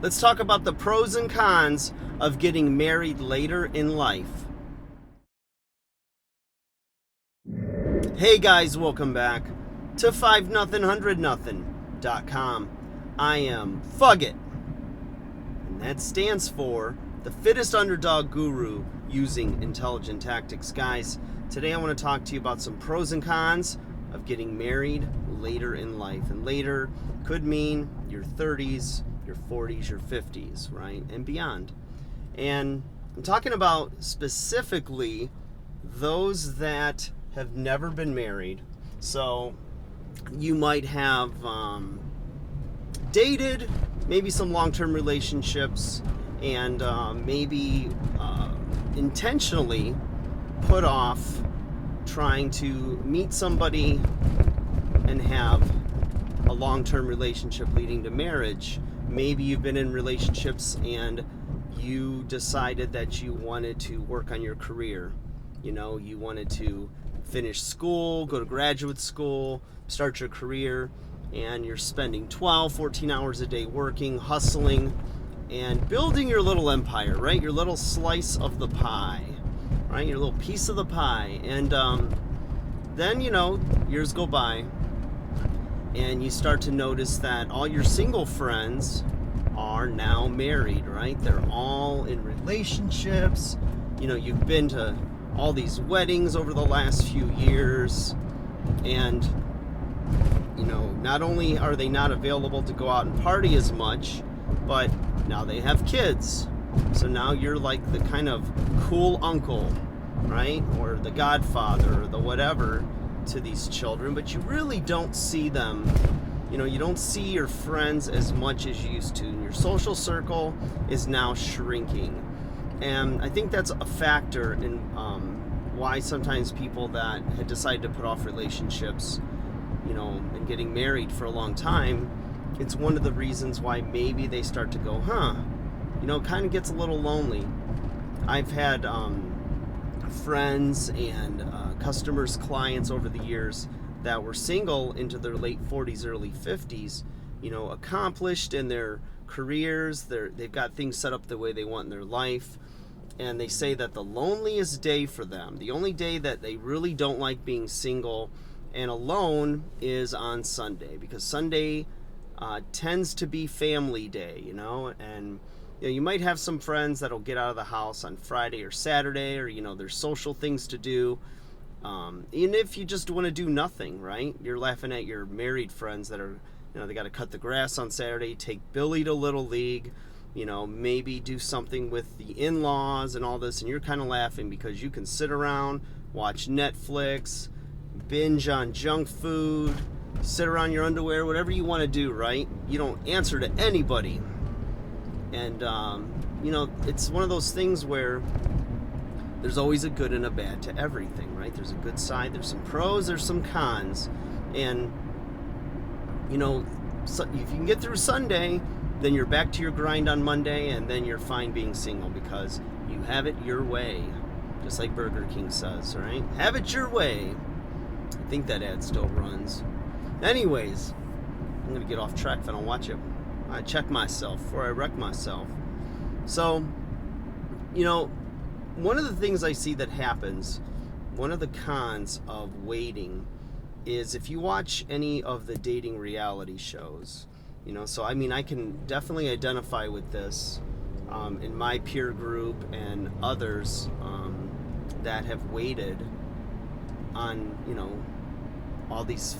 Let's talk about the pros and cons of getting married later in life. Hey guys, welcome back to 5nothing100nothing.com. I am Fugget, and that stands for the fittest underdog guru using intelligent tactics. Guys, today I want to talk to you about some pros and cons of getting married later in life. And later could mean your 30s, your 40s, your 50s, right? And beyond. And I'm talking about specifically those that have never been married. So you might have dated, maybe some long-term relationships, and maybe intentionally put off trying to meet somebody and have a long-term relationship leading to marriage. Maybe you've been in relationships and you decided that you wanted to work on your career. You know, you wanted to finish school, go to graduate school, start your career, and you're spending 12, 14 hours a day working, hustling, and building your little empire, right? Your little slice of the pie, right? Your little piece of the pie. And then, years go by, and you start to notice that all your single friends are now married, right? They're all in relationships. You've been to all these weddings over the last few years, and not only are they not available to go out and party as much, but now they have kids. So now you're like the kind of cool uncle, right? Or the godfather or the whatever to these children, but you really don't see them. You don't see your friends as much as you used to. And your social circle is now shrinking. And I think that's a factor in why sometimes people that had decided to put off relationships, and getting married for a long time, it's one of the reasons why maybe they start to go, it kind of gets a little lonely. I've had friends and customers, clients over the years that were single into their late 40s, early 50s, accomplished in their careers. They've got things set up the way they want in their life. And they say that the loneliest day for them, the only day that they really don't like being single and alone, is on Sunday, because Sunday tends to be family day, and you might have some friends that'll get out of the house on Friday or Saturday, or there's social things to do. Even if you just want to do nothing, right? You're laughing at your married friends that are, they got to cut the grass on Saturday, take Billy to Little League, maybe do something with the in-laws and all this, and you're kind of laughing because you can sit around, watch Netflix, binge on junk food, sit around your underwear, whatever you want to do, right? You don't answer to anybody. And, it's one of those things where there's always a good and a bad to everything, right? There's a good side, there's some pros, there's some cons. And, so if you can get through Sunday, then you're back to your grind on Monday, and then you're fine being single because you have it your way. Just like Burger King says, right? Have it your way. I think that ad still runs. Anyways, I'm going to get off track if I don't watch it. I check myself before I wreck myself. So, one of the things I see that happens, one of the cons of waiting, is if you watch any of the dating reality shows, so I can definitely identify with this in my peer group and others that have waited on, all these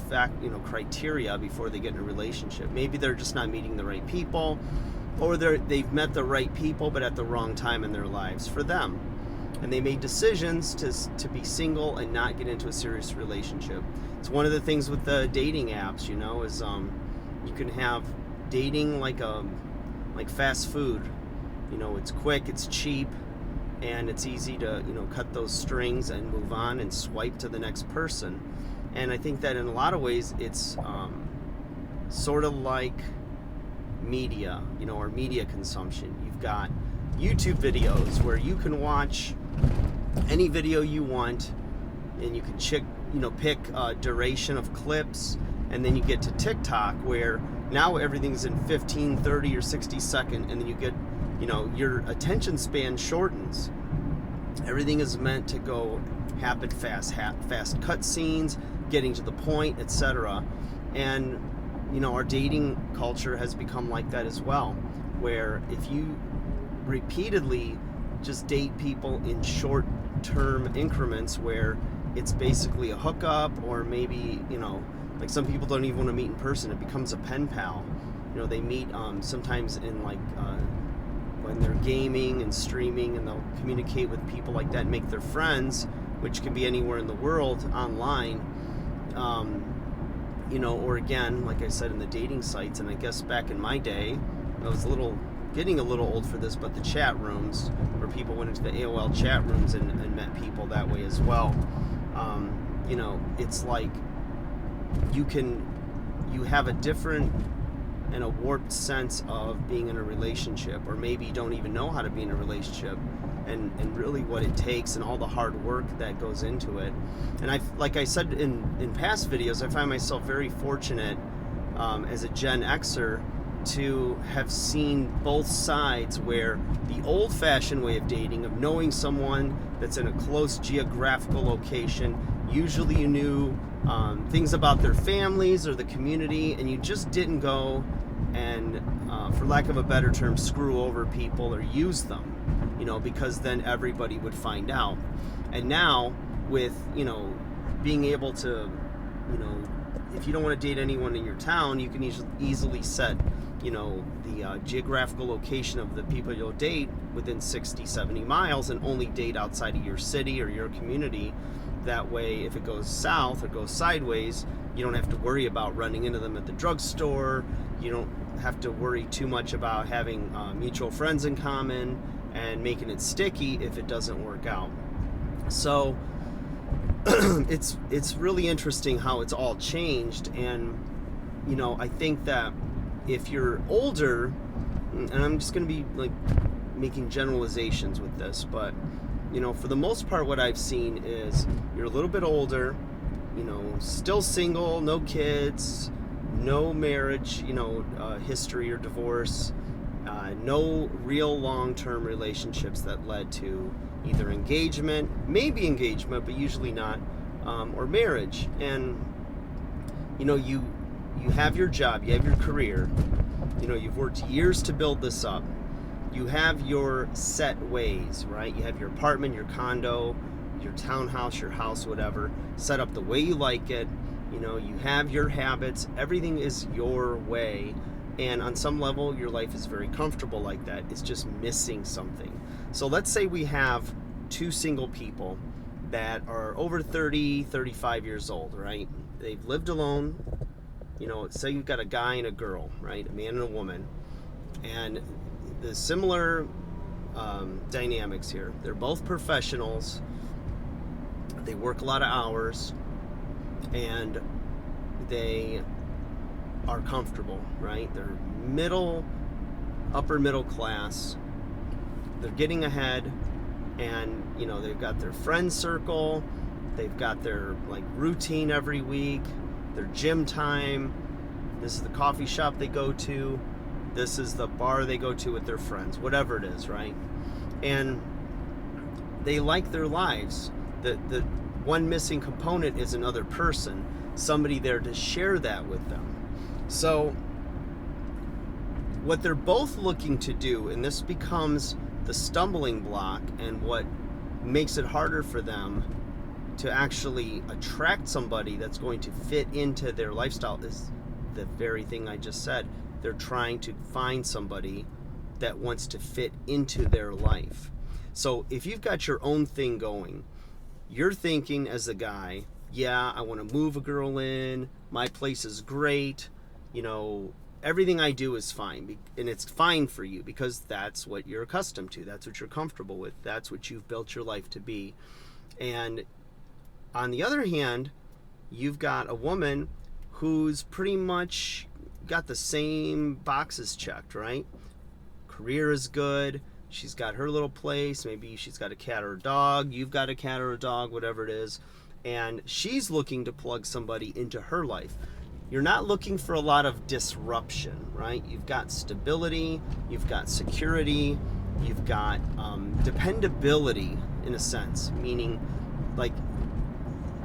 criteria before they get in a relationship. Maybe they're just not meeting the right people, or they've met the right people but at the wrong time in their lives for them, and they made decisions to be single and not get into a serious relationship. It's one of the things with the dating apps, is you can have dating like fast food. It's quick, it's cheap, and it's easy to cut those strings and move on and swipe to the next person. And I think that in a lot of ways it's sort of like media, or media consumption. You've got YouTube videos where you can watch any video you want, and you can pick duration of clips, and then you get to TikTok where Now everything's in 15, 30, or 60 second, and then you get, your attention span shortens. Everything is meant to go happen fast cut scenes, getting to the point, etc. And our dating culture has become like that as well, where if you repeatedly just date people in short-term increments where it's basically a hookup, or maybe, like some people don't even want to meet in person, it becomes a pen pal. They meet sometimes in when they're gaming and streaming, and they'll communicate with people like that and make their friends, which can be anywhere in the world online. Or again, like I said, in the dating sites. And I guess back in my day, I was getting a little old for this, but the chat rooms, where people went into the AOL chat rooms and met people that way as well. It's like you have a different and a warped sense of being in a relationship, or maybe you don't even know how to be in a relationship, and really what it takes and all the hard work that goes into it. And like I said in past videos, I find myself very fortunate as a Gen Xer to have seen both sides, where the old-fashioned way of dating, of knowing someone that's in a close geographical location, usually you knew things about their families or the community, and you just didn't go and, for lack of a better term, screw over people or use them, because then everybody would find out. And now with, being able to, if you don't want to date anyone in your town, you can easily set, the geographical location of the people you'll date within 60, 70 miles, and only date outside of your city or your community. That way, if it goes south or goes sideways, you don't have to worry about running into them at the drugstore. You don't have to worry too much about having mutual friends in common and making it sticky if it doesn't work out. So it's really interesting how it's all changed. And I think that if you're older, and I'm just going to be like making generalizations with this, but for the most part, what I've seen is you're a little bit older, still single, no kids, no marriage, history or divorce, no real long-term relationships that led to either engagement, maybe engagement, but usually not, or marriage. And, you have your job, you have your career, you've worked years to build this up. You have your set ways, right? You have your apartment, your condo, your townhouse, your house, whatever, set up the way you like it. You have your habits. Everything is your way. And on some level, your life is very comfortable like that. It's just missing something. So let's say we have two single people that are over 30, 35 years old, right? They've lived alone. Say you've got a guy and a girl, right? A man and a woman. And the similar dynamics here. They're both professionals. They work a lot of hours, and they are comfortable, right? They're upper middle class. They're getting ahead, and they've got their friend circle. They've got their routine every week, their gym time. This is the coffee shop they go to. This is the bar they go to with their friends, whatever it is, right? And they like their lives. The one missing component is another person, somebody there to share that with them. So what they're both looking to do, and this becomes the stumbling block and what makes it harder for them to actually attract somebody that's going to fit into their lifestyle, is the very thing I just said. They're trying to find somebody that wants to fit into their life. So if you've got your own thing going, you're thinking as a guy, yeah, I want to move a girl in, my place is great, everything I do is fine, and it's fine for you because that's what you're accustomed to, that's what you're comfortable with, that's what you've built your life to be. And on the other hand, you've got a woman who's pretty much got the same boxes checked, right? Career is good. She's got her little place. Maybe she's got a cat or a dog. You've got a cat or a dog, whatever it is. And she's looking to plug somebody into her life. you're not looking for a lot of disruption, right? You've got stability, you've got security, you've got dependability in a sense, meaning like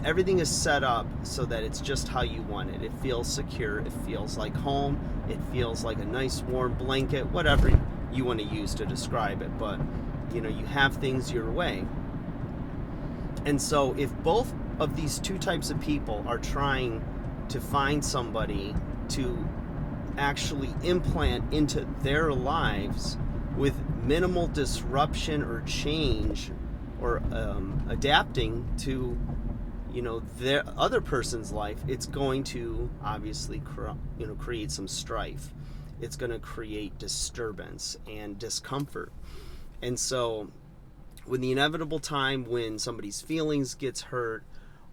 everything is set up so that it's just how you want it. It feels secure, it feels like home, it feels like a nice warm blanket, whatever you want to use to describe it, but you know, you have things your way. And so if both of these two types of people are trying to find somebody to actually implant into their lives with minimal disruption or change, or adapting to, you know, their other person's life, it's going to obviously create some strife. It's going to create disturbance and discomfort. And so when the inevitable time when somebody's feelings gets hurt,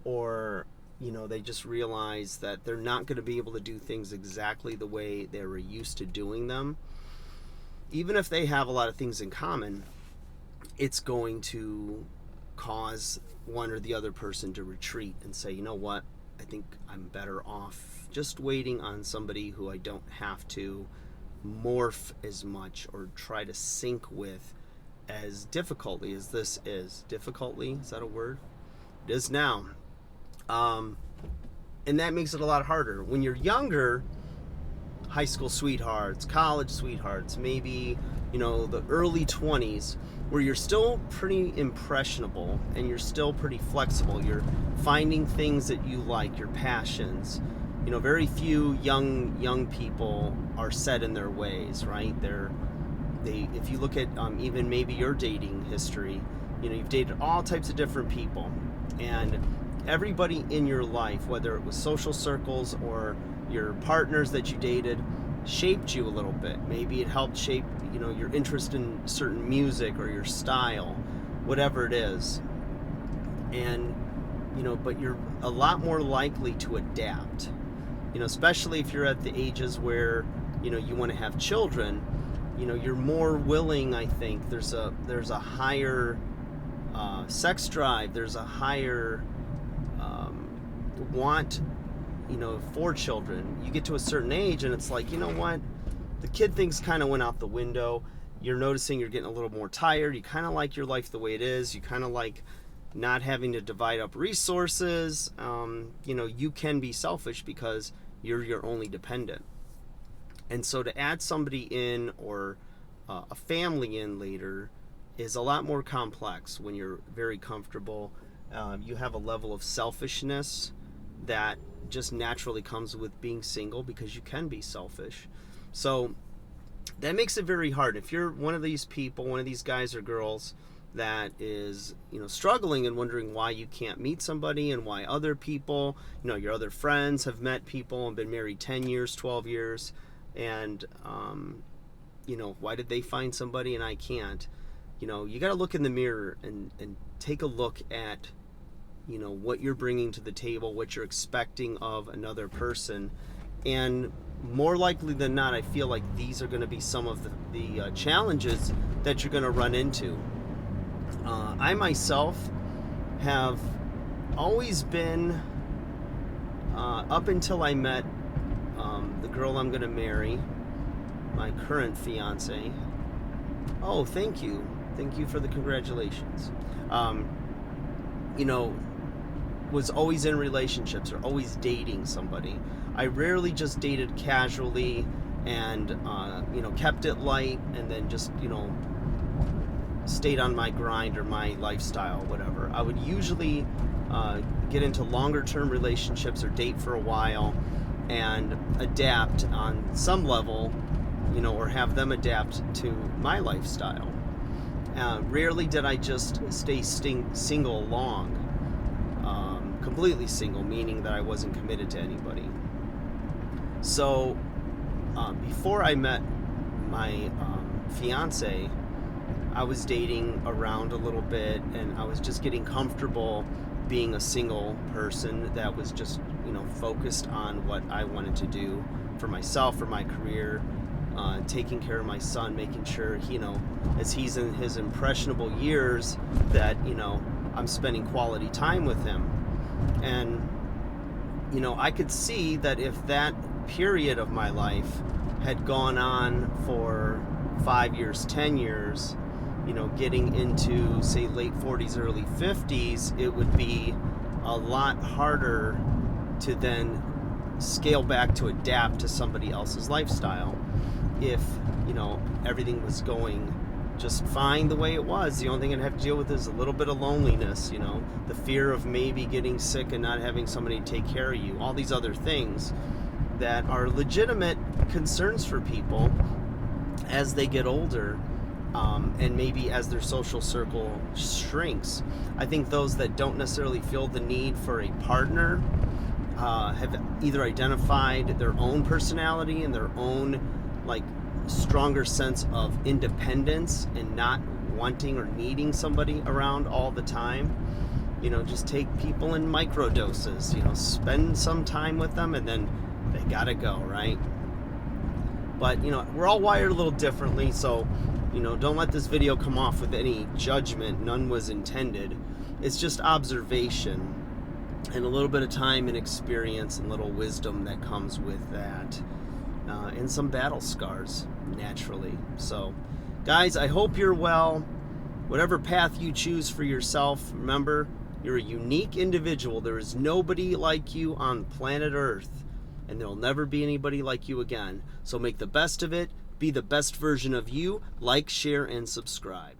or you know, they just realize that they're not going to be able to do things exactly the way they were used to doing them, even if they have a lot of things in common, it's going to cause one or the other person to retreat and say, you know what, I think I'm better off just waiting on somebody who I don't have to morph as much or try to sync with as difficultly as this is. Difficultly, is that a word? It is now. And that makes it a lot harder. When you're younger, high school sweethearts, college sweethearts, maybe, you know, the early 20s, where you're still pretty impressionable and you're still pretty flexible. You're finding things that you like, your passions. You know, very few young people are set in their ways, right? If you look at even maybe your dating history, you know, you've dated all types of different people, and everybody in your life, whether it was social circles or your partners that you dated, shaped you a little bit. Maybe it helped shape, you know, your interest in certain music or your style, whatever it is. And, you know, but you're a lot more likely to adapt, you know, especially if you're at the ages where, you know, you want to have children. You know, you're more willing, I think, there's a higher sex drive, there's a higher want, you know, for children. You get to a certain age and it's like, you know what, the kid things kind of went out the window. You're noticing you're getting a little more tired. You kind of like your life the way it is. You kind of like not having to divide up resources. You know, you can be selfish because you're your only dependent. And so to add somebody in, or a family in later, is a lot more complex when you're very comfortable. You have a level of selfishness that just naturally comes with being single, because you can be selfish. So that makes it very hard. If you're one of these people, one of these guys or girls that is, you know, struggling and wondering why you can't meet somebody, and why other people, you know, your other friends have met people and been married 10 years, 12 years, and you know, why did they find somebody and I can't? You know, you got to look in the mirror and take a look at, you know, what you're bringing to the table, what you're expecting of another person. And more likely than not, I feel like these are going to be some of the challenges that you're going to run into. I myself have always been, up until I met the girl I'm going to marry, my current fiance. Oh, thank you. Thank you for the congratulations. You know, was always in relationships or always dating somebody. I rarely just dated casually and, you know, kept it light and then just, you know, stayed on my grind or my lifestyle, whatever. I would usually get into longer term relationships or date for a while and adapt on some level, you know, or have them adapt to my lifestyle. Rarely did I just stay single long, completely single, meaning that I wasn't committed to anybody. So before I met my fiance, I was dating around a little bit, and I was just getting comfortable being a single person that was just, you know, focused on what I wanted to do for myself, for my career, taking care of my son, making sure, you know, as he's in his impressionable years, that, you know, I'm spending quality time with him. And I could see that if that period of my life had gone on for 5 years, 10 years, getting into, say, late 40s, early 50s, it would be a lot harder to then scale back to adapt to somebody else's lifestyle. If, everything was going just fine the way it was, the only thing I'd have to deal with is a little bit of loneliness, the fear of maybe getting sick and not having somebody take care of you, all these other things that are legitimate concerns for people as they get older, and maybe as their social circle shrinks. I think those that don't necessarily feel the need for a partner have either identified their own personality and their own stronger sense of independence and not wanting or needing somebody around all the time. Just take people in micro doses, spend some time with them and then they gotta go, right? But we're all wired a little differently, so don't let this video come off with any judgment. None was intended. It's just observation and a little bit of time and experience and little wisdom that comes with that, and some battle scars naturally. So guys, I hope you're well. Whatever path you choose for yourself, remember, you're a unique individual. There is nobody like you on planet Earth, and there'll never be anybody like you again. So make the best of it. Be the best version of you. Like, share, and subscribe.